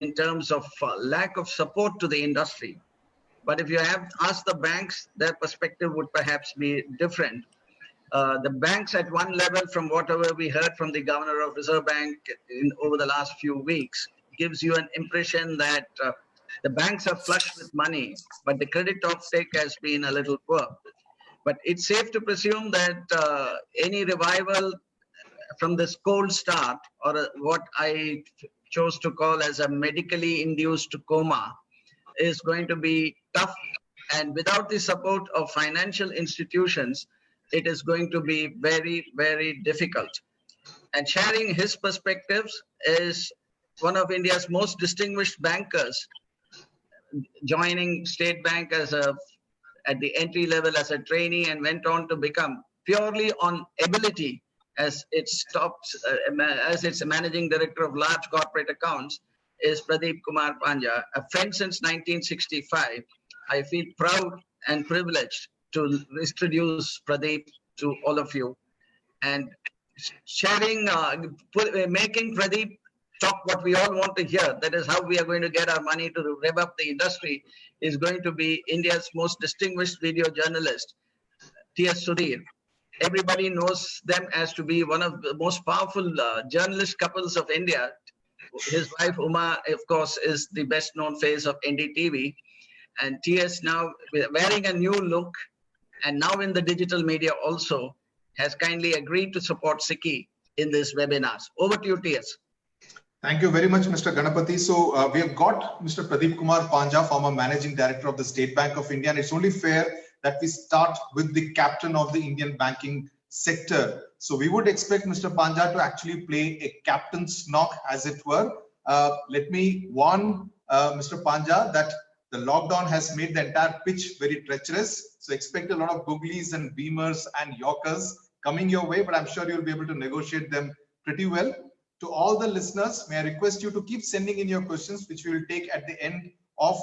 in terms of lack of support to the industry. But if you have asked the banks, their perspective would perhaps be different. The banks at one level, from whatever we heard from the governor of Reserve Bank over the last few weeks, gives you an impression that the banks are flush with money, but the credit offtake has been a little poor. But it's safe to presume that any revival from this cold start, or what I chose to call as a medically induced coma, is going to be tough. And without the support of financial institutions, it is going to be very, very difficult. And sharing his perspectives is one of India's most distinguished bankers, joining State Bank as at the entry level as a trainee, and went on to become purely on ability as its managing director of large corporate accounts, is Pradeep Kumar Panja, a friend since 1965. I feel proud and privileged to introduce Pradeep to all of you, and sharing, making Pradeep talk what we all want to hear. That is how we are going to get our money to rev up the industry. Is going to be India's most distinguished video journalist, T.S. Sudhir. Everybody knows them as to be one of the most powerful journalist couples of India. His wife Uma, of course, is the best known face of NDTV. And T.S. now wearing a new look, and now in the digital media also, has kindly agreed to support SICKI in this webinars. Over to you, T.S. Thank you very much, Mr. Ganapathy. So we have got Mr. Pradeep Kumar Panja, former Managing Director of the State Bank of India. And it's only fair that we start with the captain of the Indian banking sector. So we would expect Mr. Panja to actually play a captain's knock, as it were. Let me warn Mr. Panja that the lockdown has made the entire pitch very treacherous. So expect a lot of googlies and beamers and yorkers coming your way, but I'm sure you'll be able to negotiate them pretty well. To all the listeners, may I request you to keep sending in your questions, which we will take at the end of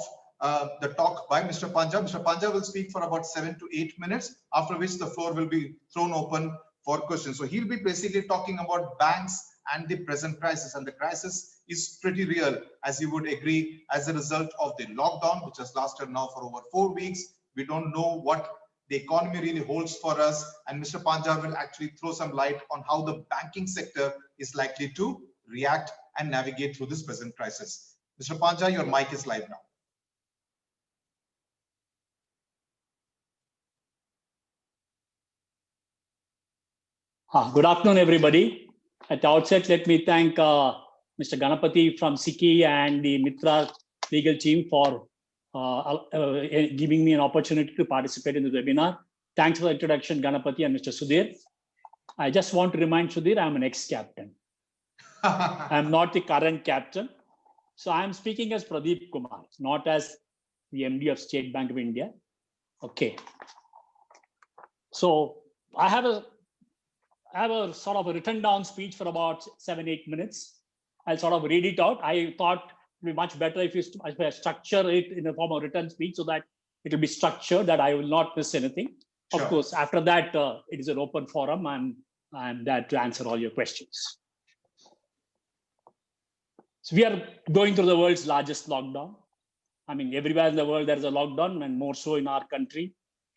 the talk by Mr. Panja. Mr. Panja will speak for about 7 to 8 minutes, after which the floor will be thrown open for questions. So he'll be basically talking about banks and the present crisis, and the crisis is pretty real, as you would agree, as a result of the lockdown, which has lasted now for over 4 weeks. We don't know what the economy really holds for us, and Mr. Panja will actually throw some light on how the banking sector is likely to react and navigate through this present crisis. Mr. Panja, your mic is live now. Good afternoon, everybody. At the outset, let me thank Mr. Ganapathy from SICKI and the Mitra legal team for giving me an opportunity to participate in the webinar. Thanks for the introduction, Ganapathy and Mr. Sudhir. I just want to remind Sudhir, I'm an ex-captain. I'm not the current captain. So I'm speaking as Pradeep Kumar, not as the MD of State Bank of India. Okay. So I have a sort of a written down speech for about 7-8 minutes. I'll sort of read it out. I thought it would be much better if you structure it in the form of written speech, so that it will be structured, that I will not miss anything. Sure. Of course, after that, it is an open forum, and I'm there to answer all your questions. So we are going through the world's largest lockdown. I mean, everywhere in the world there is a lockdown, and more so in our country.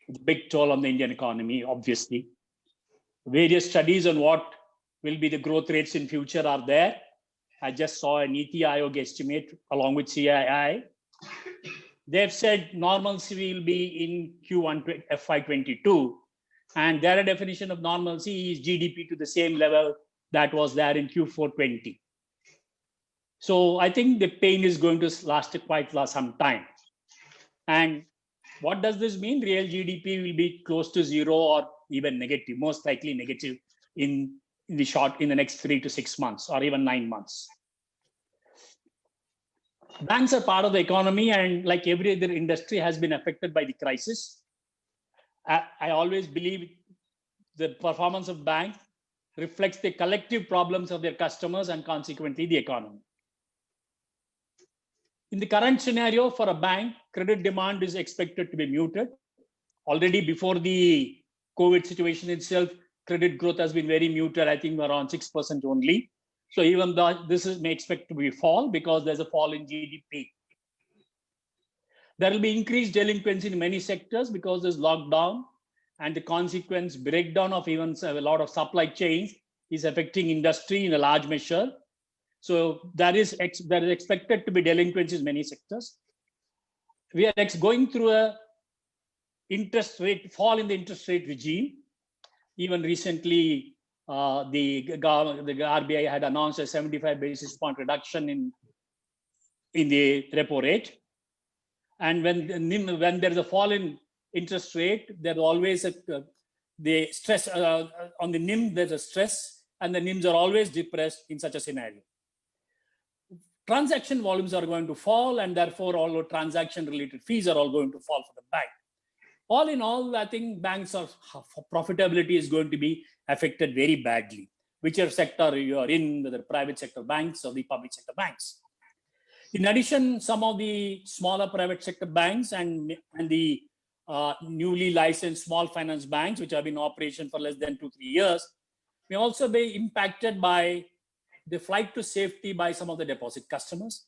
It's a big toll on the Indian economy, obviously. Various studies on what will be the growth rates in future are there. I just saw an NITI Aayog estimate along with CII. They've said normalcy will be in Q1 FY22, and their definition of normalcy is GDP to the same level that was there in Q4 20. So I think the pain is going to last quite some time. And what does this mean? Real GDP will be close to zero or even negative, most likely negative in the next 3 to 6 months or even 9 months. Banks are part of the economy, and like every other industry has been affected by the crisis. I always believe the performance of bank reflects the collective problems of their customers and consequently the economy. In the current scenario, for a bank, credit demand is expected to be muted. Already before the COVID situation itself, credit growth has been very muted, I think around 6% only. So even though this is may expect to be fall because there's a fall in GDP. There will be increased delinquency in many sectors because there's lockdown and the consequence breakdown of even a lot of supply chains is affecting industry in a large measure. So there is expected to be delinquencies in many sectors. We are going through a fall in the interest rate regime. Even recently, the RBI had announced a 75 basis point reduction in the repo rate. And when there is a fall in interest rate, there's always the stress on the NIM. There's a stress, and the NIMs are always depressed in such a scenario. Transaction volumes are going to fall, and therefore all transaction-related fees are all going to fall for the bank. All in all, I think banks' profitability is going to be affected very badly, whichever sector you are in, whether private sector banks or the public sector banks. In addition, some of the smaller private sector banks and the newly licensed small finance banks, which have been in operation for less than 2-3 years, may also be impacted by the flight to safety by some of the deposit customers.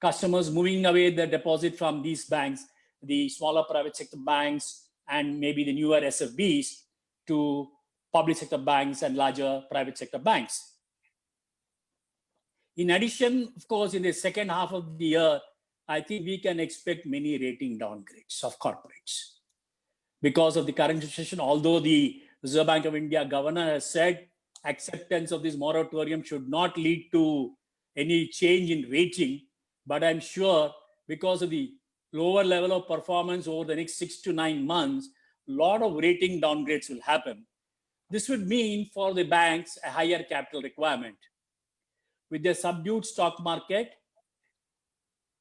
Customers moving away their deposit from these banks, the smaller private sector banks, and maybe the newer SFBs to public sector banks and larger private sector banks. In addition, of course, in the second half of the year, I think we can expect many rating downgrades of corporates. Because of the current situation, although the Reserve Bank of India governor has said acceptance of this moratorium should not lead to any change in rating, but I'm sure because of the lower level of performance over the next 6 to 9 months, a lot of rating downgrades will happen. This would mean for the banks a higher capital requirement. With the subdued stock market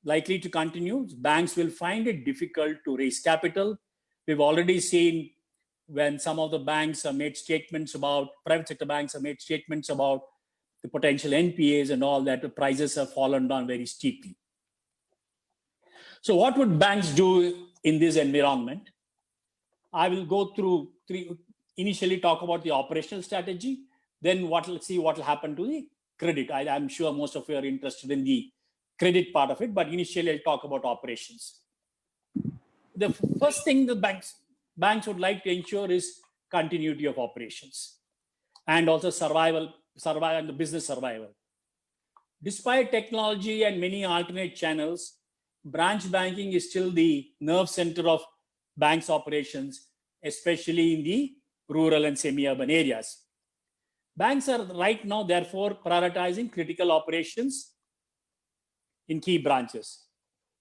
likely to continue, banks will find it difficult to raise capital. We've already seen when some of the banks have made statements about, private sector banks have made statements about the potential NPAs and all that, the prices have fallen down very steeply. So what would banks do in this environment? I will go through initially talk about the operational strategy, then let's see what will happen to the credit. I'm sure most of you are interested in the credit part of it, but initially I'll talk about operations. The first thing the banks would like to ensure is continuity of operations and also survival and the business survival. Despite technology and many alternate channels, branch banking is still the nerve center of banks' operations, especially in the rural and semi-urban areas. Banks are right now, therefore, prioritizing critical operations in key branches.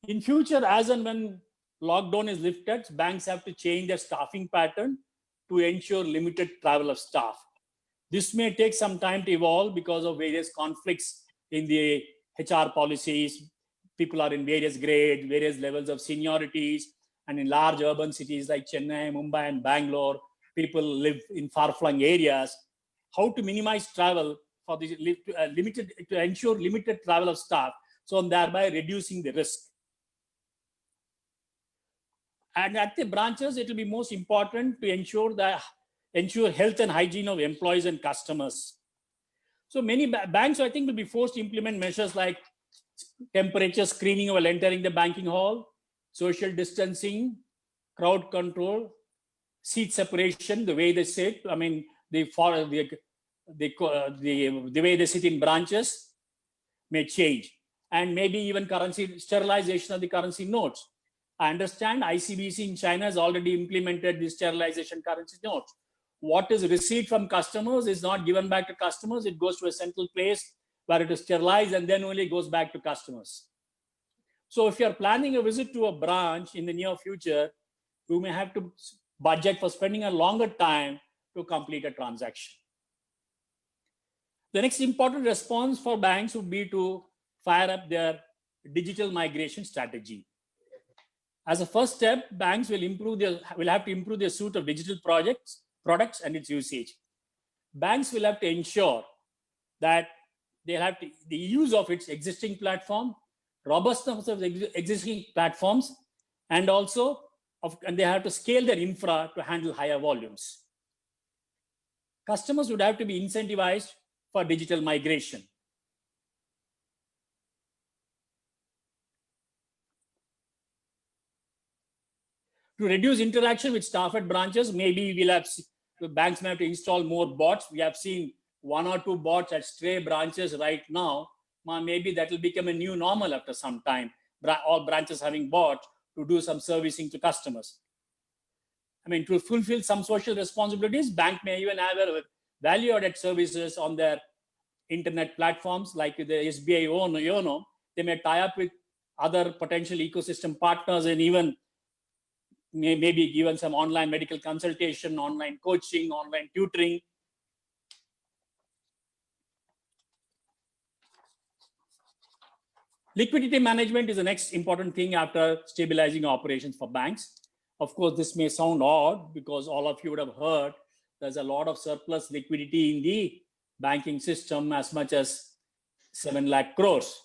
In future, as and when lockdown is lifted, banks have to change their staffing pattern to ensure limited travel of staff. This may take some time to evolve because of various conflicts in the HR policies. People are in various grades, various levels of seniorities, and in large urban cities like Chennai, Mumbai, and Bangalore, people live in far-flung areas. How to minimize travel for the to ensure limited travel of staff, so thereby reducing the risk. And at the branches, it will be most important to ensure health and hygiene of employees and customers. So many banks, I think, will be forced to implement measures like temperature screening while entering the banking hall, social distancing, crowd control, seat separation, the way they sit. I mean, the way they sit in branches may change, and maybe even sterilization of the currency notes. I understand ICBC in China has already implemented the sterilization currency notes. What is received from customers is not given back to customers. It goes to a central place where it is sterilized and then only goes back to customers. So if you're planning a visit to a branch in the near future, you may have to budget for spending a longer time to complete a transaction. The next important response for banks would be to fire up their digital migration strategy. As a first step, banks will have to improve their suite of digital products and its usage. Banks will have to ensure that the use of its existing platform, robustness of existing platforms, and also they have to scale their infra to handle higher volumes. Customers would have to be incentivized for digital migration. To reduce interaction with staff at branches, maybe the banks may have to install more bots. We have seen 1 or 2 bots at stray branches right now. Maybe that will become a new normal after some time. All branches having bots to do some servicing to customers. I mean, to fulfill some social responsibilities, bank may even have a value-added services on their internet platforms like the SBI Yono. They may tie up with other potential ecosystem partners and even maybe given some online medical consultation, online coaching, online tutoring. Liquidity management is the next important thing after stabilizing operations for banks. Of course, this may sound odd because all of you would have heard there's a lot of surplus liquidity in the banking system, as much as 7 lakh crores.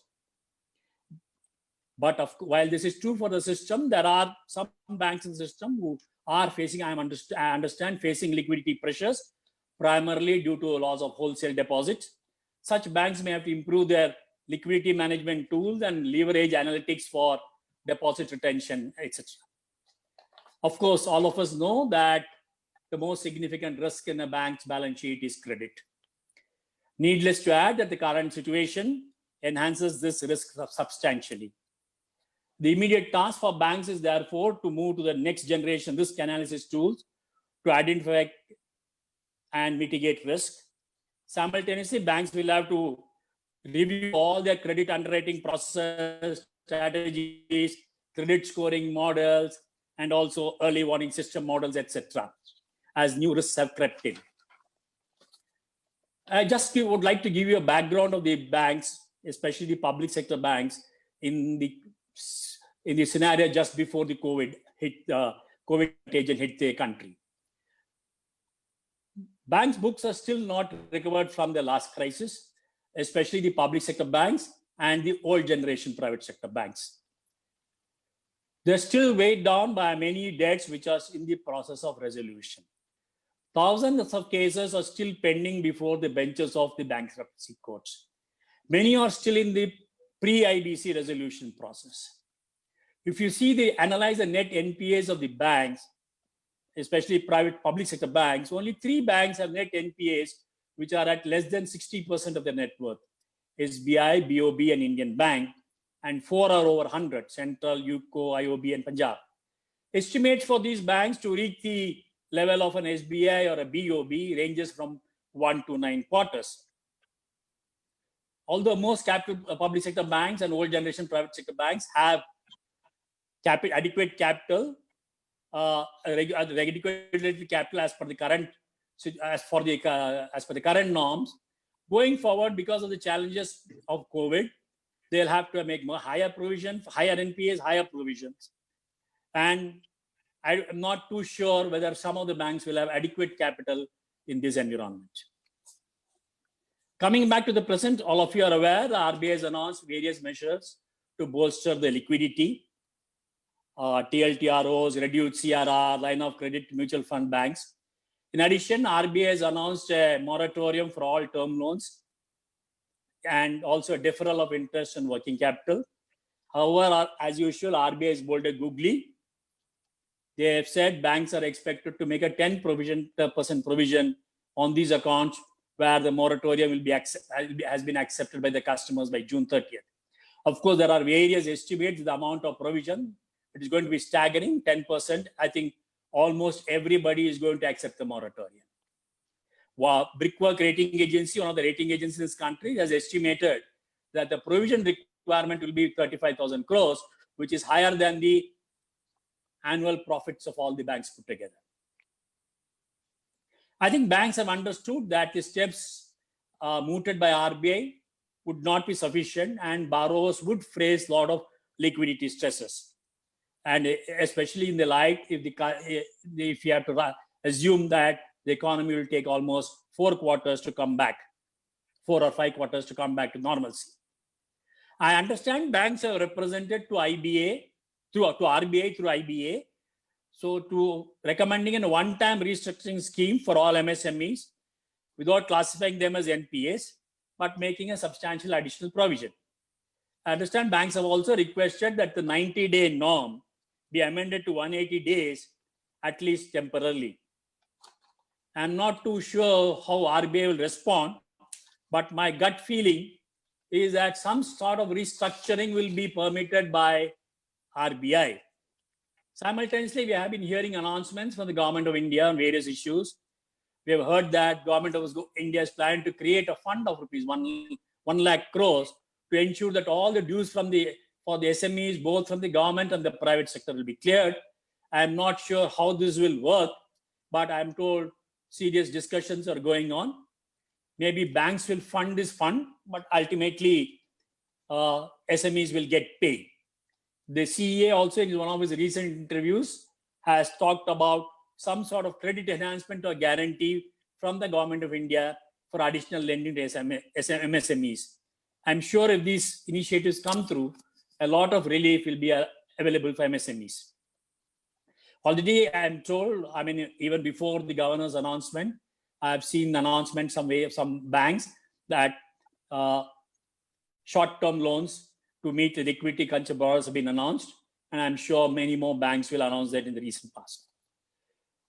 But while this is true for the system, there are some banks in the system who are facing, I understand, facing liquidity pressures, primarily due to a loss of wholesale deposits. Such banks may have to improve their liquidity management tools and leverage analytics for deposit retention, etc. Of course, all of us know that the most significant risk in a bank's balance sheet is credit. Needless to add that the current situation enhances this risk substantially. The immediate task for banks is therefore to move to the next generation risk analysis tools to identify and mitigate risk. Simultaneously, banks will have to review all their credit underwriting processes, strategies, credit scoring models, and also early warning system models, etc., as new risks have crept in. I just would like to give you a background of the banks, especially the public sector banks, in the scenario just before the COVID contagion hit the country. Banks' books are still not recovered from the last crisis, especially the public sector banks and the old generation private sector banks. They're still weighed down by many debts which are in the process of resolution. Thousands of cases are still pending before the benches of the bankruptcy courts. Many are still in the pre-IBC resolution process. If you analyze the net NPAs of the banks, especially private public sector banks, only 3 banks have net NPAs which are at less than 60% of their net worth: SBI, BOB, and Indian Bank, and 4 are over 100: Central, UCO, IOB, and Punjab. Estimates for these banks to reach the level of an SBI or a BOB ranges from 1 to 9 quarters. Although most public sector banks and old generation private sector banks have adequate capital, regulatory capital as per the current norms, going forward, because of the challenges of COVID, they'll have to make higher provision, higher NPAs, higher provisions. And I'm not too sure whether some of the banks will have adequate capital in this environment. Coming back to the present, all of you are aware the RBI has announced various measures to bolster the liquidity. TLTROs, reduced CRR, line of credit, mutual fund banks. In addition, RBI has announced a moratorium for all term loans and also a deferral of interest and working capital. However, as usual, RBI is bold and googly. They have said banks are expected to make a 10% provision on these accounts where the moratorium has been accepted by the customers by June 30th. Of course, there are various estimates, the amount of provision. It is going to be staggering, 10%. I think almost everybody is going to accept the moratorium. Brickwork Rating Agency, one of the rating agencies in this country, has estimated that the provision requirement will be 35,000 crores, which is higher than the annual profits of all the banks put together. I think banks have understood that the steps mooted by RBI would not be sufficient and borrowers would face a lot of liquidity stresses. And especially in the light, if you have to assume that the economy will take almost 4 quarters to come back, 4 or 5 quarters to come back to normalcy. I understand banks have represented to RBI through IBA, so to recommending a one-time restructuring scheme for all MSMEs without classifying them as NPAs, but making a substantial additional provision. I understand banks have also requested that the 90-day norm be amended to 180 days, at least temporarily. I'm not too sure how RBI will respond, but my gut feeling is that some sort of restructuring will be permitted by RBI. Simultaneously, we have been hearing announcements from the government of India on various issues. We have heard that government of India is planning to create a fund of rupees 1 lakh crores to ensure that all the dues for the SMEs, both from the government and the private sector, will be cleared. I'm not sure how this will work, but I'm told serious discussions are going on. Maybe banks will fund this fund, but ultimately SMEs will get paid. The CEA also, in one of his recent interviews, has talked about some sort of credit enhancement or guarantee from the government of India for additional lending to MSMEs. I'm sure if these initiatives come through, a lot of relief will be available for MSMEs. Already, I'm told, I mean, even before the governor's announcement, I've seen announcements some banks that short-term loans to meet the liquidity crunch of borrowers have been announced, and I'm sure many more banks will announce that in the recent past.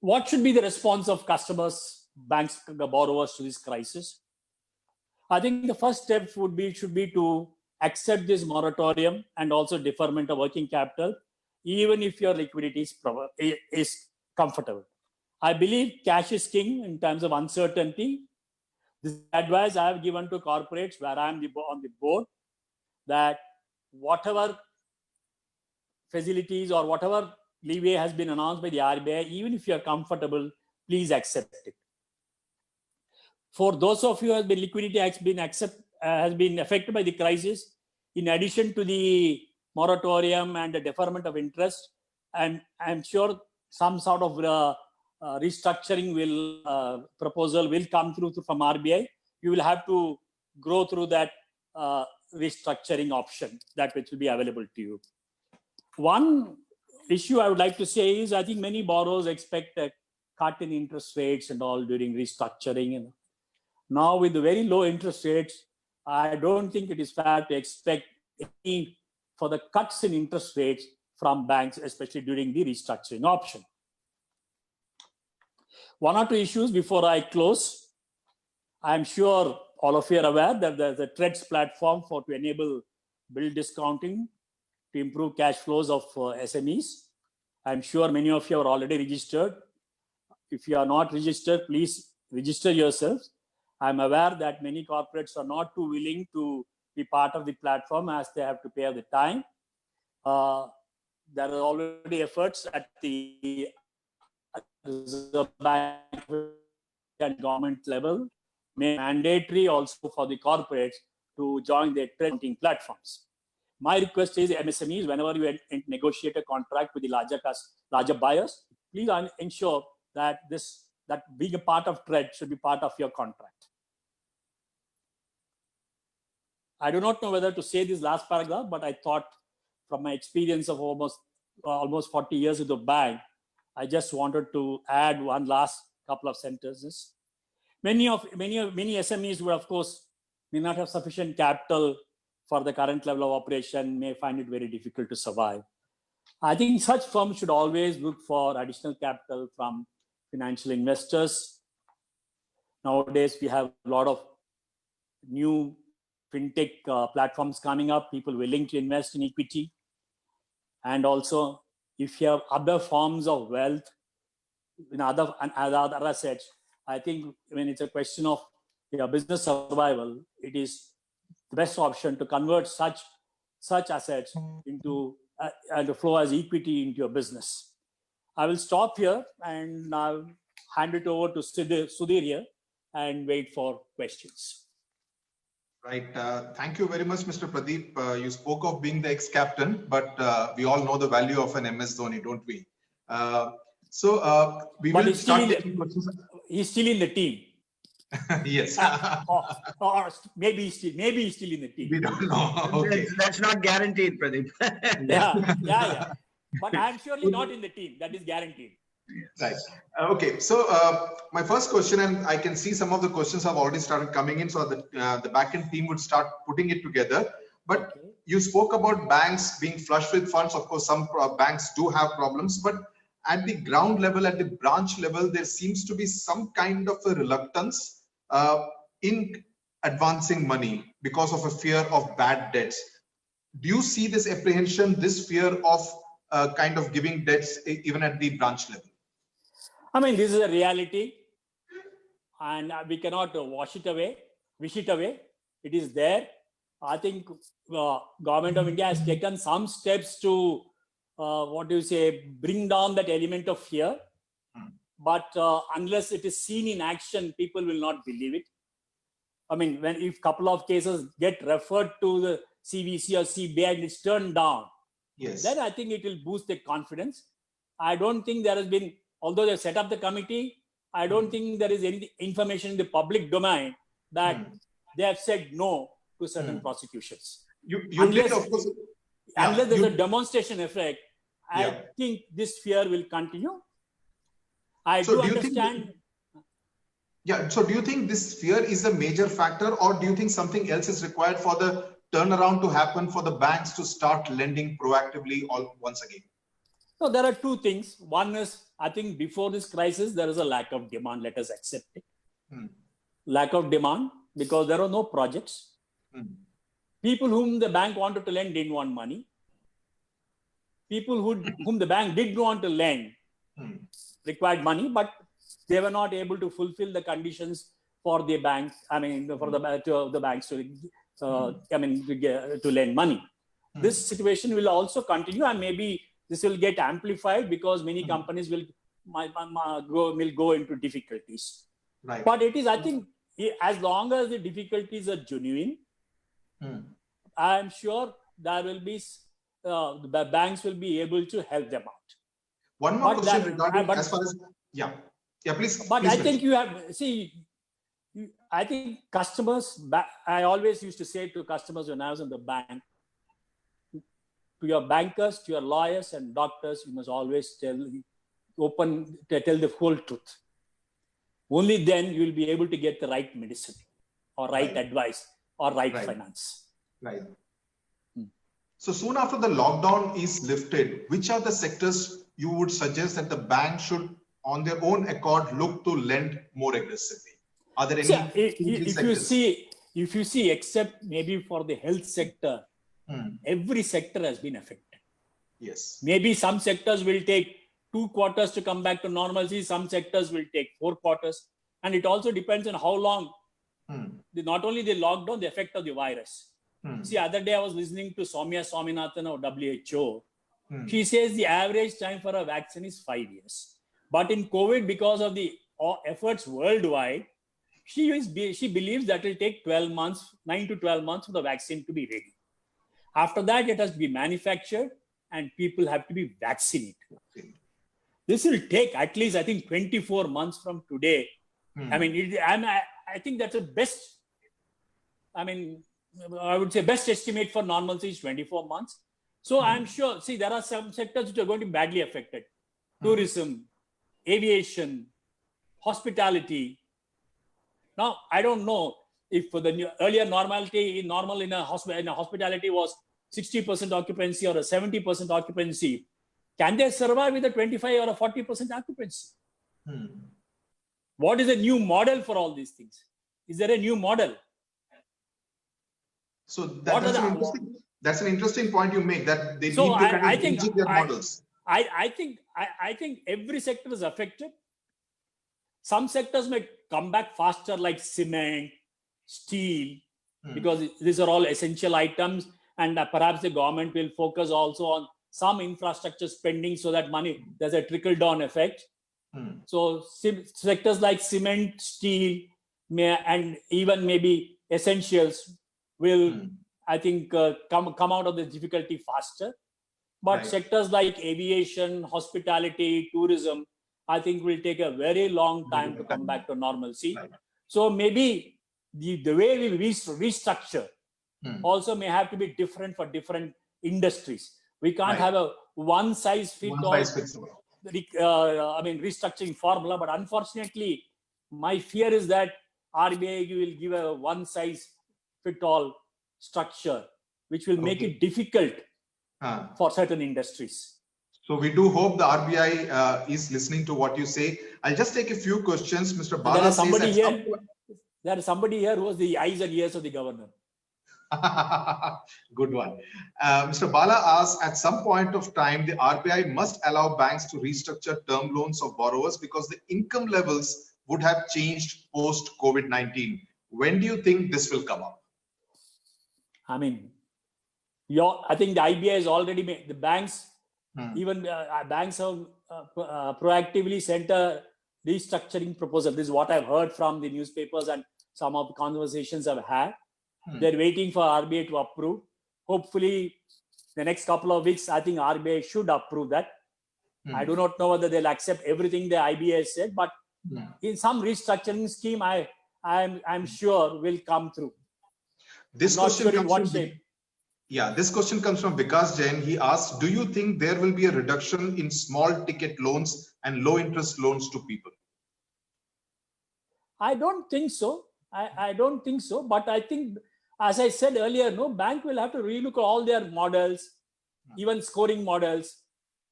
What should be the response of customers, banks, the borrowers to this crisis? I think the first step should be to accept this moratorium and also deferment of working capital, even if your liquidity is comfortable. I believe cash is king in terms of uncertainty. This advice I have given to corporates where I am on the board, that whatever facilities or whatever leeway has been announced by the RBI, even if you are comfortable, please accept it. For those of you who have been liquidity has been affected by the crisis, in addition to the moratorium and the deferment of interest, I'm sure some sort of restructuring proposal will come through from RBI. You will have to go through that restructuring option that which will be available to you. One issue I would like to say is I think many borrowers expect a cut in interest rates and all during restructuring. And now with the very low interest rates, I don't think it is fair to expect any for the cuts in interest rates from banks, especially during the restructuring option. One or two issues before I close. I'm sure all of you are aware that there's a TREDS platform to enable bill discounting to improve cash flows of SMEs. I'm sure many of you are already registered. If you are not registered, please register yourselves. I'm aware that many corporates are not too willing to be part of the platform as they have to pay at the time. There are already efforts at the Reserve Bank and government level, mandatory also for the corporates to join their trading platforms. My request is MSMEs, whenever you negotiate a contract with the larger buyers, please ensure that being a part of TRED should be part of your contract. I do not know whether to say this last paragraph, but I thought from my experience of almost 40 years with the bank, I just wanted to add one last couple of sentences. Many SMEs would, of course, may not have sufficient capital for the current level of operation, may find it very difficult to survive. I think such firms should always look for additional capital from financial investors. Nowadays, we have a lot of new fintech platforms coming up, people willing to invest in equity. And also, if you have other forms of wealth in other assets, I think when it's a question of your business survival, it is the best option to convert such assets into and to flow as equity into your business. I will stop here and I'll hand it over to Sudhir here and wait for questions. Right. Thank you very much, Mr. Pradeep. You spoke of being the ex-captain, but we all know the value of an MS Dhoni, don't we? We will start taking questions. He's still in the team. Yes. or maybe he's still in the team. We don't know. Okay. That's not guaranteed, Pradeep. yeah. But I'm surely not in the team. That is guaranteed. Right. Okay. So my first question, and I can see some of the questions have already started coming in, so the backend team would start putting it together. But you spoke about banks being flush with funds. Of course, some banks do have problems, but at the ground level, at the branch level, there seems to be some kind of a reluctance in advancing money because of a fear of bad debts. Do you see this apprehension, this fear of kind of giving debts even at the branch level? I mean, this is a reality, and we cannot wish it away. It is there. I think government of India has taken some steps to bring down that element of fear. But unless it is seen in action, people will not believe it. I mean, if couple of cases get referred to the CVC or CBI and it's turned down, yes, then I think it will boost the confidence. I don't think there has been, although they set up the committee, I don't think there is any information in the public domain that they have said no to certain prosecutions. Unless, of course, unless there's a demonstration effect, I think this fear will continue. I do understand. So do you think this fear is a major factor, or do you think something else is required for the turnaround to happen, for the banks to start lending proactively once again? No, there are two things. One is, I think before this crisis, there is a lack of demand. Let us accept it. Lack of demand because there are no projects. People whom the bank wanted to lend didn't want money. People whom the bank did want to lend required money, but they were not able to fulfill the conditions for the banks. I mean, for the banks to lend money. This situation will also continue, and maybe this will get amplified because many companies will go into difficulties. Right. But it is, I think, as long as the difficulties are genuine, I am sure there will be the banks will be able to help them out. One more question regarding as far as please. But please I think you have I think customers. I always used to say to customers when I was in the bank, to your bankers, to your lawyers and doctors, you must always tell the whole truth. Only then you will be able to get the right medicine or right advice or right finance. Right. So soon after the lockdown is lifted, which are the sectors you would suggest that the bank should on their own accord look to lend more aggressively? Are there any if you see, except maybe for the health sector, every sector has been affected. Yes. Maybe some sectors will take 2 quarters to come back to normalcy. Some sectors will take 4 quarters. And it also depends on how long, not only the lockdown, the effect of the virus. See, other day I was listening to Soumya Swaminathan of WHO. She says the average time for a vaccine is 5 years. But in COVID, because of the efforts worldwide, she believes that it will take 12 months, 9 to 12 months for the vaccine to be ready. After that, it has to be manufactured and people have to be vaccinated. This will take at least, I think, 24 months from today. I mean, I think that's the best, I would say best estimate for normalcy is 24 months. So I'm sure, see, there are some sectors which are going to be badly affected. Tourism, aviation, hospitality. Now, I don't know if the earlier normal in a hospitality was 60% occupancy or a 70% occupancy. Can they survive with a 25 or a 40% occupancy? What is a new model for all these things? Is there a new model? So that's an interesting point you make, that they need to kind of rejig their models. I think every sector is affected. Some sectors may come back faster, like cement, steel, because these are all essential items, and perhaps the government will focus also on some infrastructure spending so that there's a trickle-down effect. So sectors like cement, steel, and even maybe essentials will, I think, come out of the difficulty faster. But sectors like aviation, hospitality, tourism, I think will take a very long time to come back to normalcy. So maybe the way we restructure also may have to be different for different industries. We can't have a one-size-fits-all restructuring formula. But unfortunately, my fear is that RBI will give a one-size-fits-all structure which will make Okay. it difficult Huh. for certain industries. So we do hope the RBI is listening to what you say. I'll just take a few questions. Mr. And Bala there is says somebody at here. some point- There is somebody here who was the eyes and ears of the governor. Good one. Mr. Bala asks, at some point of time, the RBI must allow banks to restructure term loans of borrowers because the income levels would have changed post COVID-19. When do you think this will come up? I mean, I think the IBI has already made the banks, even banks have proactively sent a restructuring proposal. This is what I've heard from the newspapers and some of the conversations I've had. They're waiting for RBI to approve. Hopefully, the next couple of weeks, I think RBI should approve that. I do not know whether they'll accept everything the IBI has said, but in some restructuring scheme, I'm sure will come through. This I'm not question sure in comes what from shape. this question comes from Vikas Jain. He asks, do you think there will be a reduction in small ticket loans and low interest loans to people? I don't think so. I don't think so. But I think, as I said earlier, no bank will have to relook at all their models, even scoring models.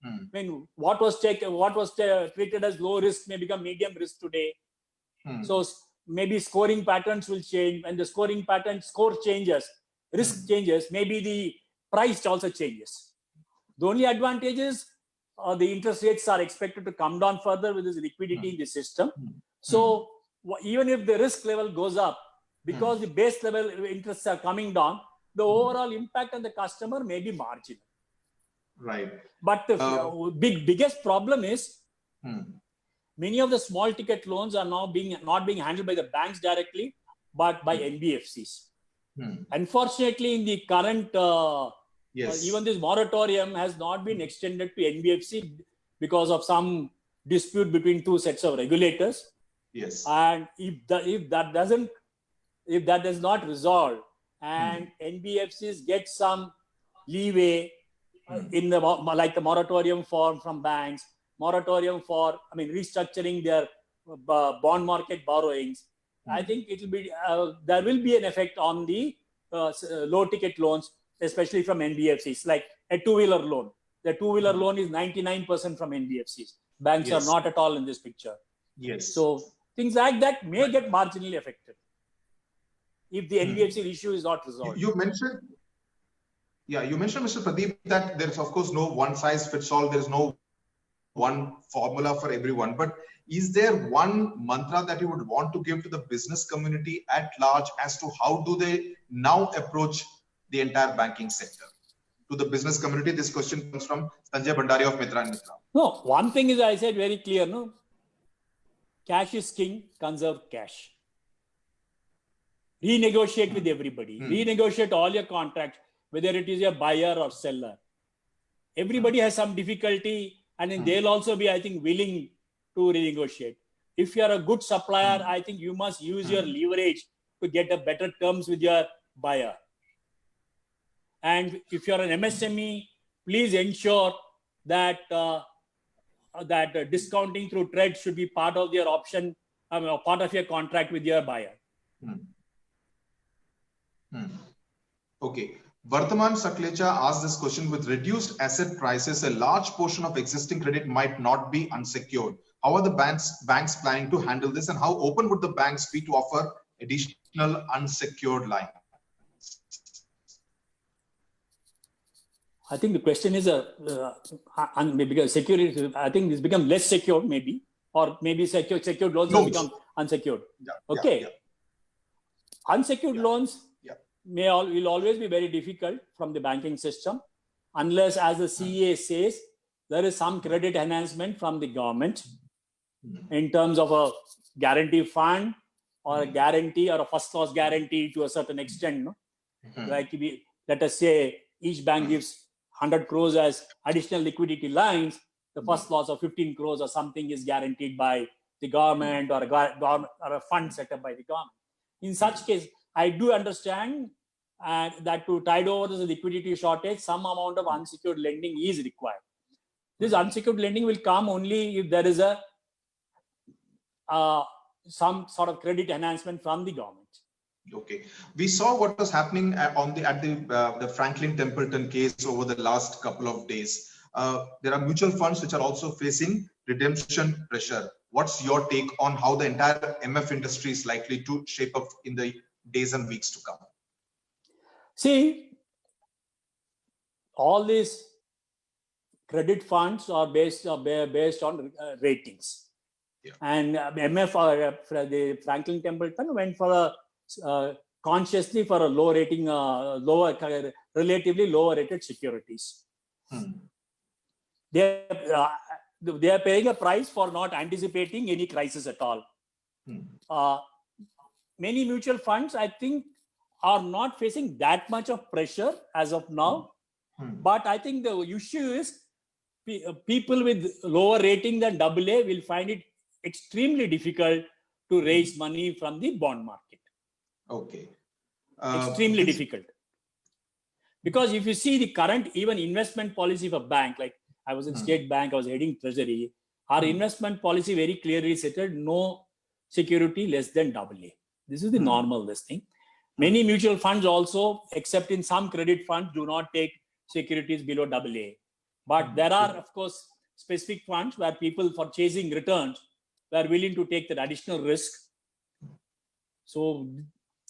I mean, what was treated as low risk may become medium risk today. So maybe scoring patterns will change. When the scoring pattern score changes, risk changes, maybe the price also changes. The only advantage is the interest rates are expected to come down further with this liquidity in the system. So even if the risk level goes up, because the base level interests are coming down, the overall impact on the customer may be marginal. Right. But the biggest problem is many of the small ticket loans are now not being handled by the banks directly, but by NBFCs. Unfortunately, in the current, even this moratorium has not been extended to NBFC because of some dispute between two sets of regulators. Yes. And if that does not resolve, and NBFCs get some leeway in the like the moratorium from banks, moratorium for restructuring their bond market borrowings, I think it will be there will be an effect on the low ticket loans, especially from NBFCs, like a two-wheeler loan. The two-wheeler loan is 99% from NBFCs. Banks are not at all in this picture. Yes. So things like that may get marginally affected if the NBFC issue is not resolved. You mentioned, Mr. Pradeep, that there is of course no one size fits all. There is no one formula for everyone. But is there one mantra that you would want to give to the business community at large as to how do they now approach the entire banking sector? To the business community, this question comes from Sanjay Bhandari of Mitra & Mitra. No, one thing is I said very clear, no? Cash is king, conserve cash. Renegotiate with everybody. Renegotiate all your contracts, whether it is a buyer or seller. Everybody has some difficulty, and then they'll also be, I think, willing to renegotiate. If you are a good supplier, I think you must use your leverage to get a better terms with your buyer. And if you're an MSME, please ensure that that discounting through trade should be part of your option, part of your contract with your buyer. Okay. Vardhaman Saklecha asked this question: with reduced asset prices, a large portion of existing credit might not be unsecured. How are the banks planning to handle this, and how open would the banks be to offer additional unsecured line? I think the question is because security, I think it's become less secure, maybe, or maybe secured loans have become unsecured. Unsecured loans will always be very difficult from the banking system, unless, as the CA says, there is some credit enhancement from the government in terms of a guarantee fund or a guarantee or a first loss guarantee to a certain extent. No? Like let us say each bank gives 100 crores as additional liquidity lines, the first loss of 15 crores or something is guaranteed by the government or a fund set up by the government. In such case, I do understand that to tide over the liquidity shortage, some amount of unsecured lending is required. This unsecured lending will come only if there is some sort of credit enhancement from the government. Okay, we saw what was happening at the Franklin Templeton case over the last couple of days. There are mutual funds which are also facing redemption pressure. What's your take on how the entire MF industry is likely to shape up in the days and weeks to come? See, all these credit funds are based on ratings. Yeah. And the Franklin Templeton went for consciously for a low rating, relatively lower rated securities. They are paying a price for not anticipating any crisis at all. Many mutual funds, I think, are not facing that much of pressure as of now. But I think the issue is people with lower rating than AA will find it extremely difficult to raise money from the bond market. Okay. Extremely difficult. Because if you see the current even investment policy of a bank, like I was in State Bank, I was heading Treasury, our investment policy very clearly stated no security less than AA. This is the normal this thing. Many mutual funds also, except in some credit funds, do not take securities below AA. But there are, of course, specific funds where people for chasing returns were willing to take that additional risk. So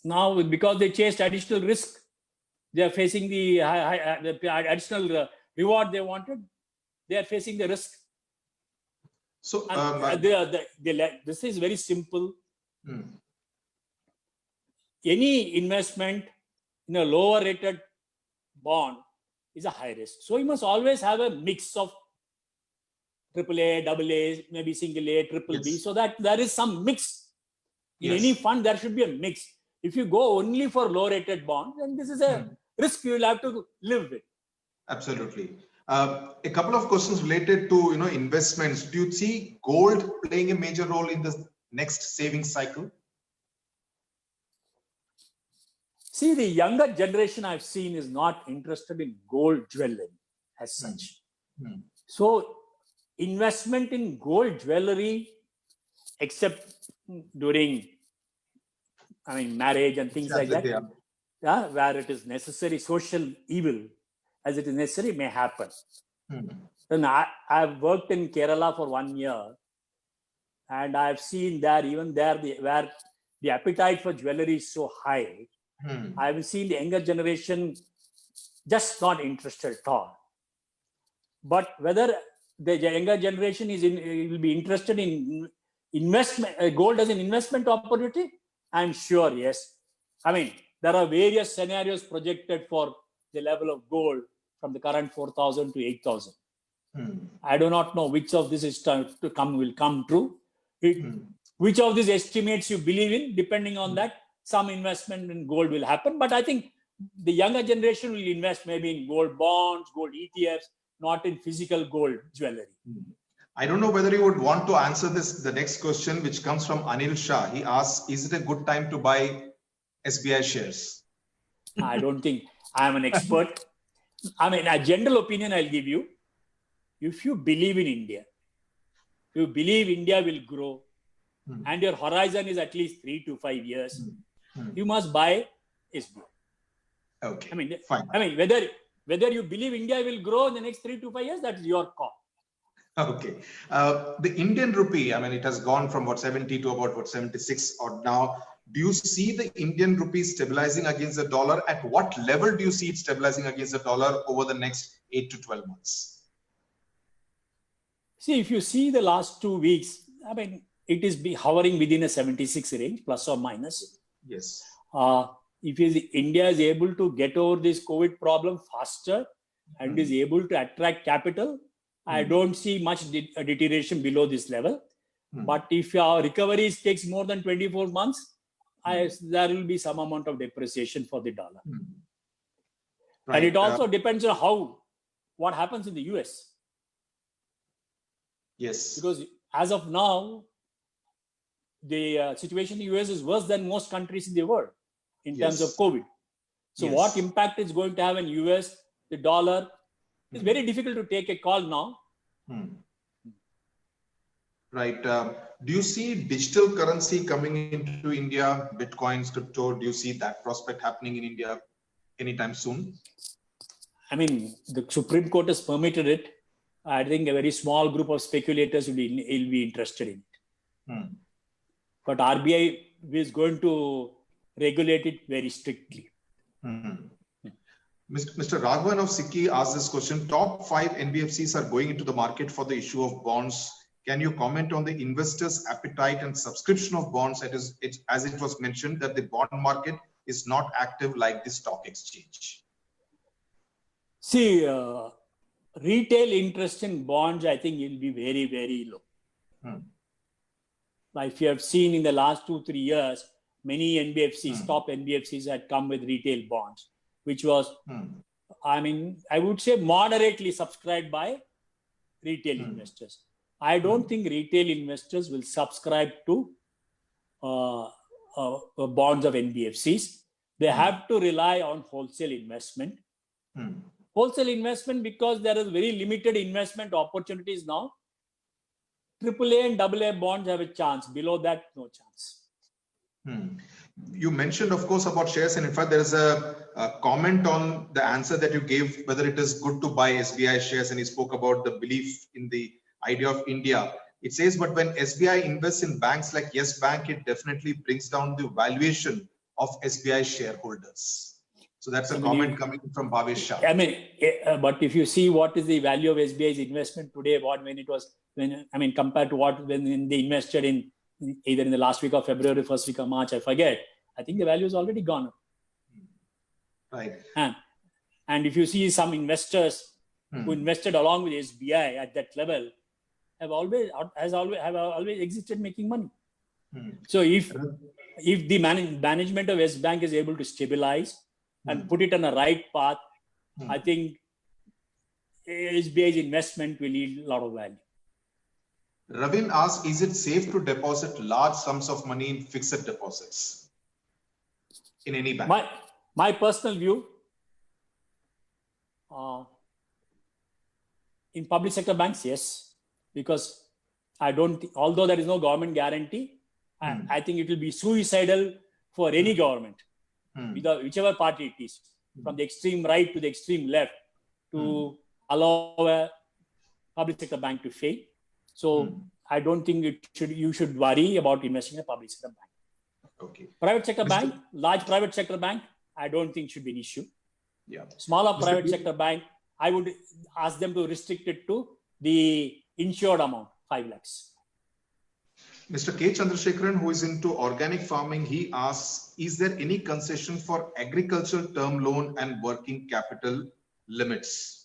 now, because they chased additional risk, they are facing the additional reward they wanted. They are facing the risk. So this is very simple. Any investment in a lower rated bond is a high risk. So you must always have a mix of AAA, AA, maybe single A, triple B, so that there is some mix. In any fund, there should be a mix. If you go only for low rated bonds, then this is a risk you will have to live with. Absolutely. A couple of questions related to investments. Do you see gold playing a major role in the next savings cycle? See, the younger generation I've seen is not interested in gold jewelry as such. So investment in gold jewelry, except during, marriage and things like that, where it is necessary, social evil, as it is necessary, may happen. Then I've worked in Kerala for 1 year, and I've seen that even there, where the appetite for jewelry is so high, I've seen the younger generation just not interested at all. But whether the younger generation will be interested in investment, gold as an investment opportunity, I'm sure, yes. There are various scenarios projected for the level of gold from the current 4,000 to 8,000. I do not know which of this will come true. Which of these estimates you believe in, depending on that, some investment in gold will happen. But I think the younger generation will invest maybe in gold bonds, gold ETFs, not in physical gold jewelry. I don't know whether you would want to answer the next question, which comes from Anil Shah. He asks, is it a good time to buy SBI shares? I don't think I'm an expert. A general opinion I'll give you. If you believe in India, you believe India will grow, and your horizon is at least 3 to 5 years, you must buy SBI. Okay, fine. Whether you believe India will grow in the next 3 to 5 years, that's your call. Okay. The Indian rupee, it has gone from 70 to about 76 odd now. Do you see the Indian rupee stabilizing against the dollar? At what level do you see it stabilizing against the dollar over the next 8 to 12 months? See, if you see the last 2 weeks, it is hovering within a 76 range, plus or minus. Yes. If India is able to get over this COVID problem faster and is able to attract capital, I don't see much deterioration below this level. But if our recovery takes more than 24 months, there will be some amount of depreciation for the dollar. Right. And it also depends on what happens in the US. Yes. Because as of now, the situation in the US is worse than most countries in the world in terms of COVID. So what impact it's going to have in US, the dollar, it's very difficult to take a call now. Right. Do you see digital currency coming into India, Bitcoins, crypto? Do you see that prospect happening in India anytime soon? I mean, the Supreme Court has permitted it. I think a very small group of speculators will be interested in it. But RBI is going to regulate it very strictly. Mr. Raghavan of SICKI asked this question. Top 5 NBFCs are going into the market for the issue of bonds. Can you comment on the investors' appetite and subscription of bonds? As it was mentioned that the bond market is not active like the stock exchange. See, retail interest in bonds, I think will be very, very low. Like you have seen in the last 2-3 years, many NBFCs, top NBFCs had come with retail bonds, which was, I mean, I would say moderately subscribed by retail investors. I don't think retail investors will subscribe to bonds of NBFCs. They have to rely on wholesale investment. Wholesale investment because there is very limited investment opportunities now. AAA and AA bonds have a chance. Below that, no chance. You mentioned, of course, about shares, and in fact, there is a comment on the answer that you gave, whether it is good to buy SBI shares, and he spoke about the belief in the idea of India. It says, but when SBI invests in banks like Yes Bank, it definitely brings down the valuation of SBI shareholders. So that's a comment coming from Bhavesh Shah. I mean, but if you see what is the value of SBI's investment today, compared to when they invested in either in the last week of February, first week of March, I forget. I think the value is already gone up. Right. And if you see some investors who invested along with SBI at that level, have always existed making money. So if the management of Yes Bank is able to stabilize and put it on a right path, I think SBI's investment will yield a lot of value. Ravin asks, is it safe to deposit large sums of money in fixed deposits in any bank? My personal view, in public sector banks, yes, because although there is no government guarantee, I think it will be suicidal for any government, whichever party it is, from the extreme right to the extreme left, to allow a public sector bank to fail. So I don't think you should worry about investing in a public sector bank. Okay. Private sector bank, large private sector bank, I don't think should be an issue. Yeah. Smaller private sector bank, I would ask them to restrict it to the insured amount, 5 lakhs. Mr. K. Chandrasekharan, who is into organic farming, he asks, is there any concession for agricultural term loan and working capital limits?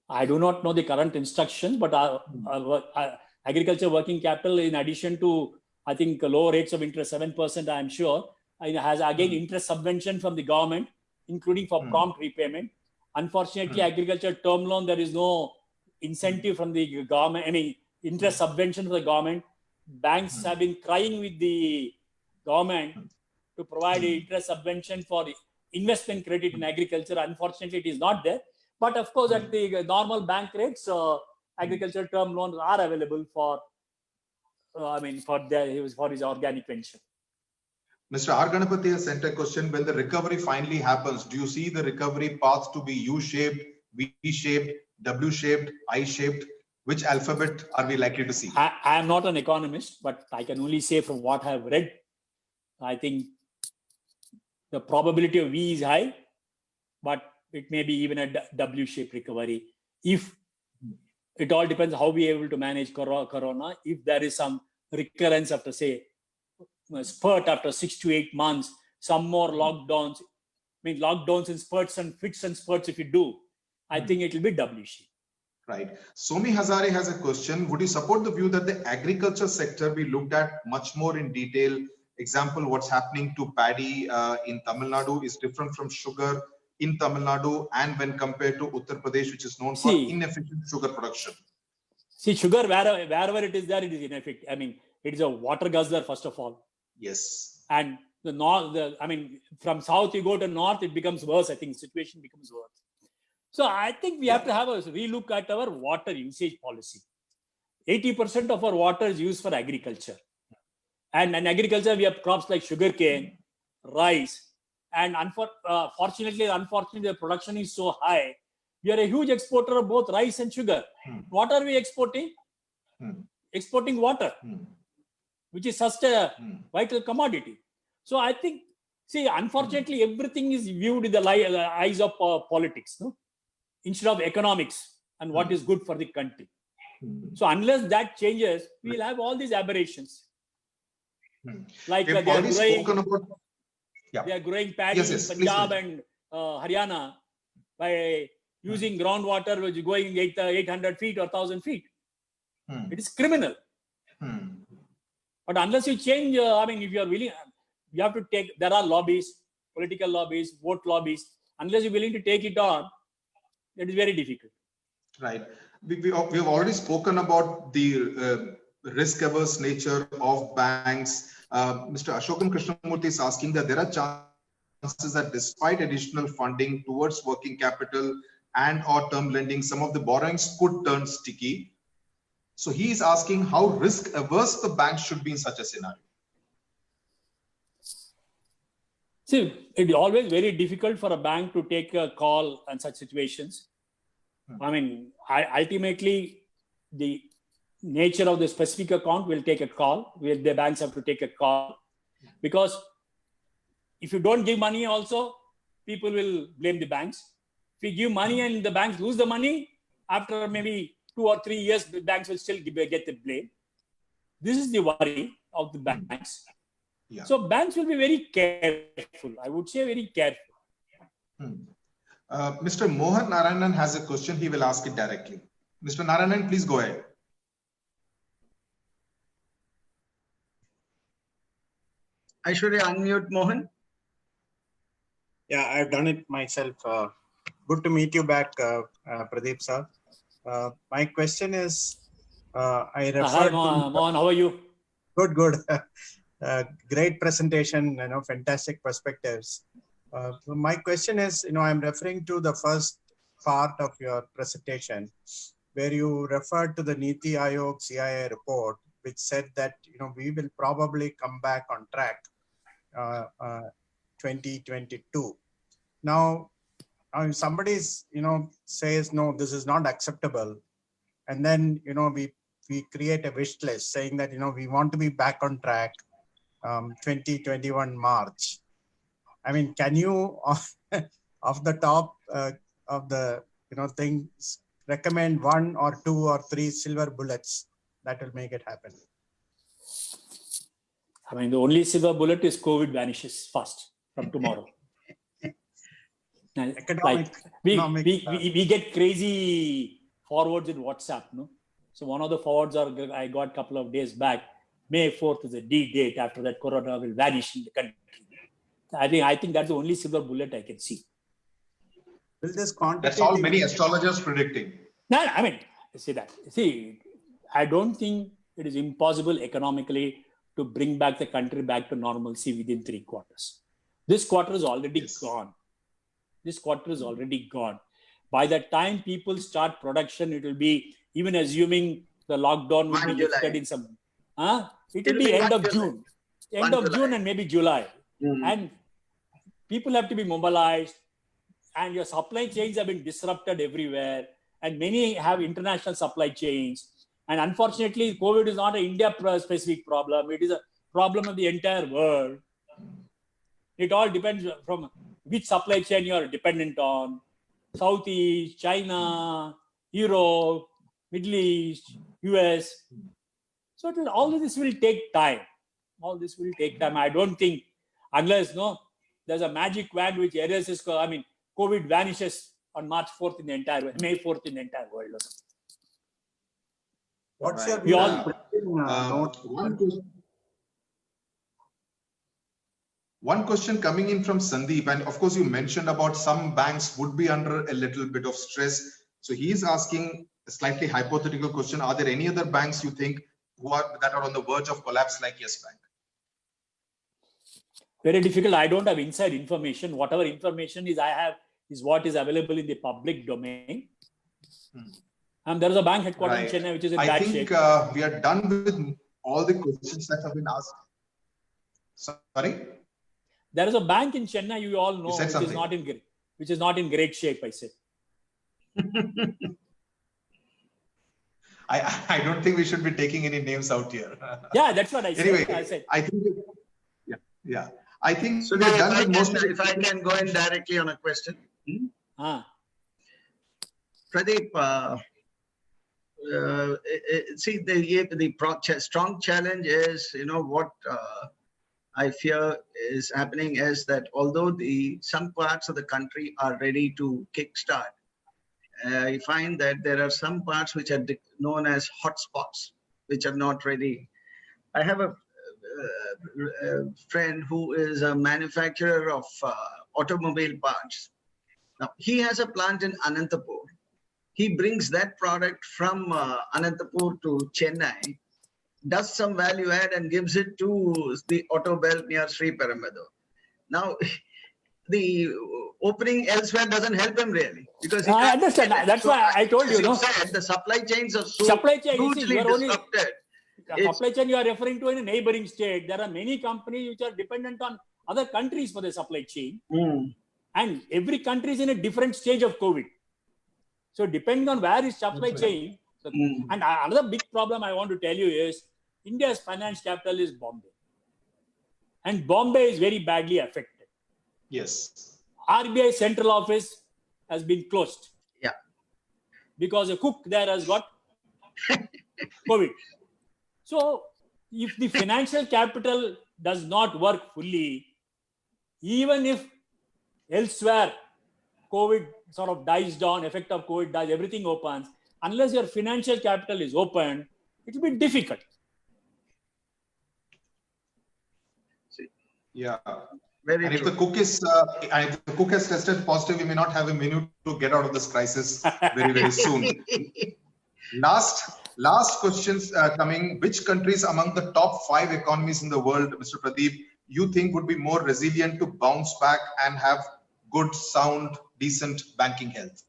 I do not know the current instructions, but agriculture working capital, in addition to, I think, low rates of interest, 7%, I am sure, has again interest subvention from the government, including for prompt repayment. Unfortunately, agriculture term loan, there is no incentive from the government, interest subvention from the government. Banks have been crying with the government to provide interest subvention for investment credit in agriculture. Unfortunately, it is not there. But of course, at the normal bank rates, agricultural term loans are available for his organic venture. Mr. R. Ganapathy has sent a question. When the recovery finally happens, do you see the recovery path to be U-shaped, V-shaped, W-shaped, I-shaped? Which alphabet are we likely to see? I am not an economist, but I can only say from what I have read, I think the probability of V is high, but it may be even a W-shaped recovery. If it all depends how we are able to manage corona. If there is some recurrence after, say, a spurt after 6 to 8 months, some more lockdowns, lockdowns in spurts and fits and spurts, if you do, I think it will be W-shaped. Right. Somi Hazare has a question. Would you support the view that the agriculture sector be looked at much more in detail? Example, what's happening to paddy in Tamil Nadu is different from sugar in Tamil Nadu and when compared to Uttar Pradesh, which is known for inefficient sugar production. See, sugar, wherever it is there, it is inefficient. It is a water guzzler, first of all. Yes. And the north, from south you go to north, it becomes worse. I think the situation becomes worse. So I think we have to have a relook at our water usage policy. 80% of our water is used for agriculture. And in agriculture, we have crops like sugarcane, rice, and unfortunately, the production is so high. We are a huge exporter of both rice and sugar. What are we exporting? Exporting water, which is such a vital commodity. So I think, see, unfortunately, everything is viewed in the eyes of politics, no? Instead of economics and what is good for the country. So unless that changes, we'll have all these aberrations. Like We have already spoken about. Yeah. They are growing paddy Yes, in yes, please, Punjab please. and Haryana by using groundwater, which is going 800 feet or 1,000 feet. It is criminal. But unless you change, I mean, if you are willing, you have to take, there are lobbies, political lobbies, vote lobbies. Unless you're willing to take it on, it is very difficult. Right. We have already spoken about the risk-averse nature of banks. Mr. Ashokan Krishnamurthy is asking that there are chances that despite additional funding towards working capital and or term lending, some of the borrowings could turn sticky. So he is asking how risk-averse the banks should be in such a scenario. See, it is always very difficult for a bank to take a call in such situations. I mean, ultimately, the nature of the specific account will take a call, where the banks have to take a call. Because if you don't give money also, people will blame the banks. If you give money and the banks lose the money, after maybe 2 or 3 years, the banks will still get the blame. This is the worry of the banks. Yeah. So banks will be very careful. I would say very careful. Mr. Mohan Narayanan has a question. He will ask it directly. Mr. Narayanan, please go ahead. Aishwarya, unmute Mohan. Yeah, I've done it myself. Good to meet you back, Pradeep sir. My question is, I referred Hi, to Mohan, how are you? good. Great presentation, fantastic perspectives. So my question is, I'm referring to the first part of your presentation, where you referred to the Niti Aayog CIA report, which said that, we will probably come back on track 2022. Now, somebody says, no, this is not acceptable. And then, we create a wish list saying that, we want to be back on track 2021 March. I mean, can you, off the top of the, things, recommend 1 or 2 or 3 silver bullets that will make it happen? I mean, the only silver bullet is COVID vanishes fast from tomorrow. We get crazy forwards in WhatsApp, no? So one of the forwards I got a couple of days back, May 4th is the D date. After that, Corona will vanish in the country. I think that's the only silver bullet I can see. Will this That's all many astrologers predicting. No, I mean, I don't think it is impossible economically to bring back the country back to normalcy within 3 quarters. This quarter is already gone. This quarter is already gone. By the time people start production, it will be, even assuming the lockdown will be lifted in some, it will be end of June. End of June and maybe July. And people have to be mobilized, and your supply chains have been disrupted everywhere. And many have international supply chains. And unfortunately, COVID is not an India-specific problem. It is a problem of the entire world. It all depends from which supply chain you are dependent on. Southeast, China, Europe, Middle East, US. So all of this will take time. All this will take time. I don't think, unless there's a magic wand which erases, COVID vanishes on March 4th in the entire world, May 4th in the entire world. What's your view on one question coming in from Sandeep, and of course you mentioned about some banks would be under a little bit of stress. So he's asking a slightly hypothetical question. Are there any other banks you think that are on the verge of collapse like Yes Bank? Very difficult. I don't have inside information. Whatever information I have is what is available in the public domain. There is a bank headquartered Right. in Chennai, which is in I bad think shape. we are done with all the questions that have been asked. Sorry? There is a bank in Chennai, you all know, said which something. is not in great shape, I say. I don't think we should be taking any names out here. Yeah, that's what I said. Anyway, I said. I think, yeah. I think So we're done with most of if I can go in directly on a question. Pradeep, see, the strong challenge is, what I fear is happening is that although some parts of the country are ready to kickstart, I find that there are some parts which are known as hotspots, which are not ready. I have a friend who is a manufacturer of automobile parts. Now, he has a plant in Anantapur. He brings that product from Anantapur to Chennai, does some value add and gives it to the auto belt near Sri Perambadur. Now, the opening elsewhere doesn't help him really, because he I understand. That's why I told you, as you said, the supply chains are so supply chain, hugely disrupted. Supply chain you are referring to in a neighboring state. There are many companies which are dependent on other countries for the supply chain. And every country is in a different stage of COVID. So depending on where is supply chain, and another big problem I want to tell you is India's finance capital is Bombay. And Bombay is very badly affected. Yes. RBI central office has been closed. Yeah. Because a cook there has got COVID. So if the financial capital does not work fully, even if elsewhere COVID sort of dies down, effect of COVID dies, everything opens, unless your financial capital is open, it will be difficult. Yeah. Very and true. if the cook has tested positive, we may not have a minute to get out of this crisis very, very soon. Last questions coming. Which countries among the top 5 economies in the world, Mr. Pradeep, you think would be more resilient to bounce back and have good, sound, decent banking health?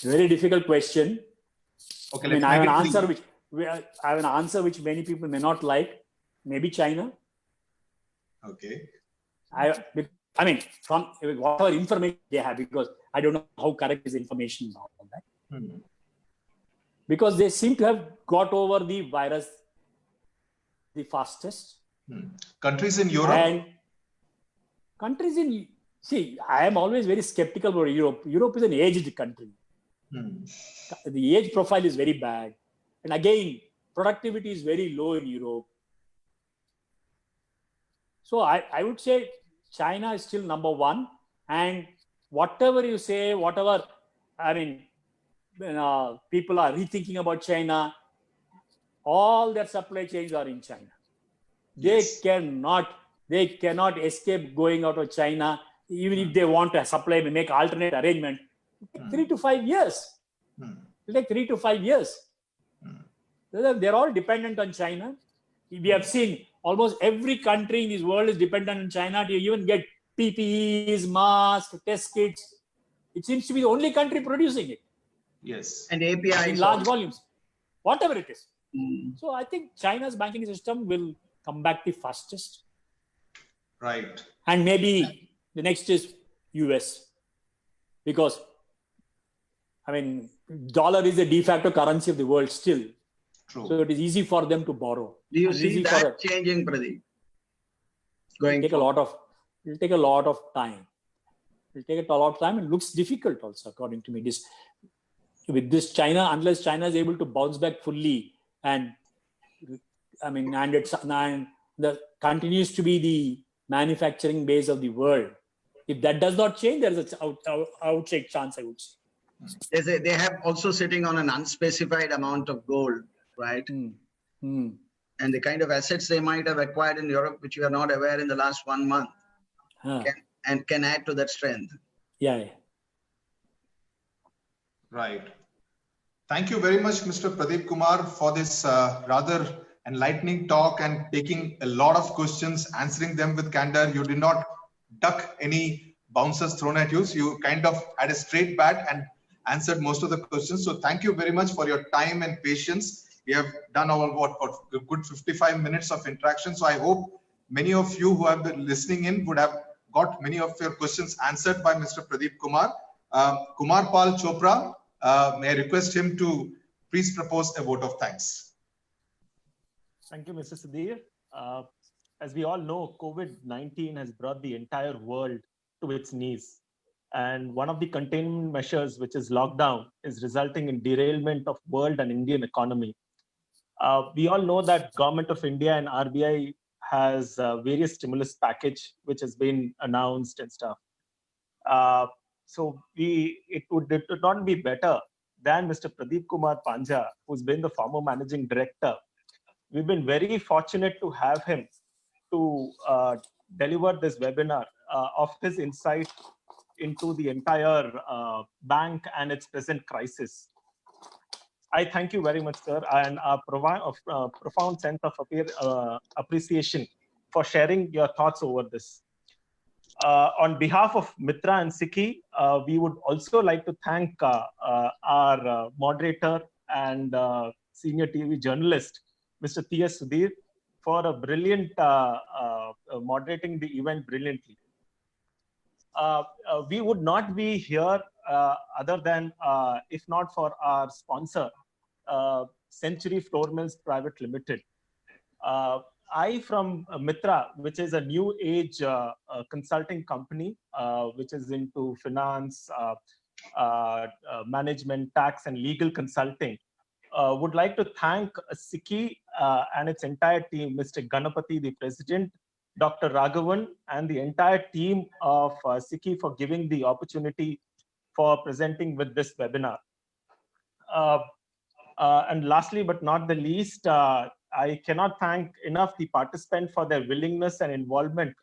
Very difficult question. Okay, I have an answer which many people may not like. Maybe China. Okay. I mean, from whatever information they have, because I don't know how correct is information about that. Because they seem to have got over the virus the fastest. Countries in Europe? And countries in, see, I am always very skeptical about Europe. Europe is an aged country. The age profile is very bad. And again, productivity is very low in Europe. So I would say China is still number 1. And whatever you say, people are rethinking about China, all their supply chains are in China. Yes. They cannot escape going out of China, even if they want to supply, make alternate arrangement. It will take 3 to 5 years. It will take 3 to 5 years. They're all dependent on China. We have seen almost every country in this world is dependent on China to even get PPEs, masks, test kits. It seems to be the only country producing it. Yes. And API in large volumes, whatever it is. So I think China's banking system will come back the fastest. Right. And maybe the next is US. Because, dollar is the de facto currency of the world still. True. So it is easy for them to borrow. Do you see that changing, Pradeep? It'll take a lot of time. It'll take a lot of time and looks difficult also, according to me. With this China, unless China is able to bounce back fully and that continues to be the manufacturing base of the world. If that does not change, there is an outside chance, I would say. They have also sitting on an unspecified amount of gold, right? And the kind of assets they might have acquired in Europe, which you are not aware in the last 1 month, can add to that strength. Yeah. Right. Thank you very much, Mr. Pradeep Kumar, for this rather enlightening talk and taking a lot of questions, answering them with candor. You did not duck any bouncers thrown at you. So you kind of had a straight bat and answered most of the questions. So thank you very much for your time and patience. We have done our a good 55 minutes of interaction. So I hope many of you who have been listening in would have got many of your questions answered by Mr. Pradeep Kumar. Kumar Pal Chopra, may I request him to please propose a vote of thanks. Thank you, Mr. Sudhir. As we all know, COVID-19 has brought the entire world to its knees. And one of the containment measures, which is lockdown, is resulting in derailment of world and Indian economy. We all know that Government of India and RBI has various stimulus package, which has been announced and stuff. So it would not be better than Mr. Pradeep Kumar Panja, who's been the former managing director. We've been very fortunate to have him to deliver this webinar of his insight into the entire bank and its present crisis. I thank you very much, sir, and a profound sense of appreciation for sharing your thoughts over this. On behalf of Mitra and Sikhi, we would also like to thank our moderator and senior TV journalist, Mr. T.S. Sudhir, for a brilliant moderating the event brilliantly. We would not be here other than if not for our sponsor, Century Floor Mills Private Limited. I from Mitra, which is a new age consulting company, which is into finance, management, tax, and legal consulting, would like to thank Sikhi and its entire team, Mr. Ganapathy, the president, Dr. Raghavan, and the entire team of Sikhi for giving the opportunity for presenting with this webinar. And lastly, but not the least, I cannot thank enough the participants for their willingness and involvement.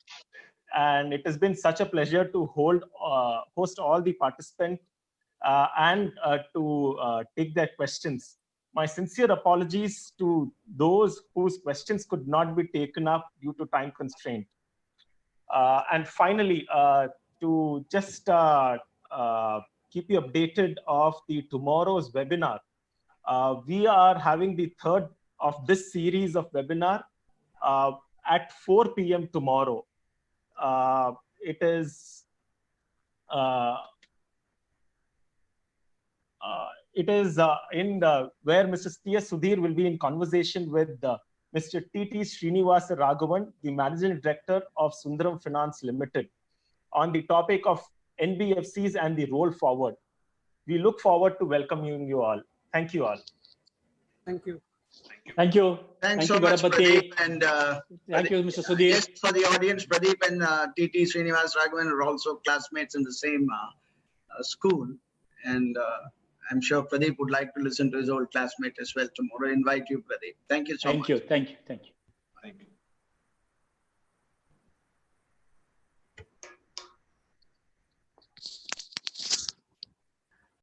And it has been such a pleasure to host all the participants and to take their questions. My sincere apologies to those whose questions could not be taken up due to time constraint. And finally, to just keep you updated of the tomorrow's webinar, we are having the third of this series of webinar at 4 p.m. tomorrow. It is in where Mr. T.S. Sudhir will be in conversation with Mr. T.T. Srinivasa Raghavan, the Managing Director of Sundaram Finance Limited, on the topic of NBFCs and the roll forward. We look forward to welcoming you all. Thank you all. Thank you. Thank you. Thanks Thank so you, much, Ganapathy. Pradeep. And Thank you, Mr. Sudhir. just for the audience, Pradeep and T.T. Srinivas Raghavan are also classmates in the same school. And I'm sure Pradeep would like to listen to his old classmate as well tomorrow. I invite you, Pradeep. Thank you so much. Thank you. Thank you. Thank you.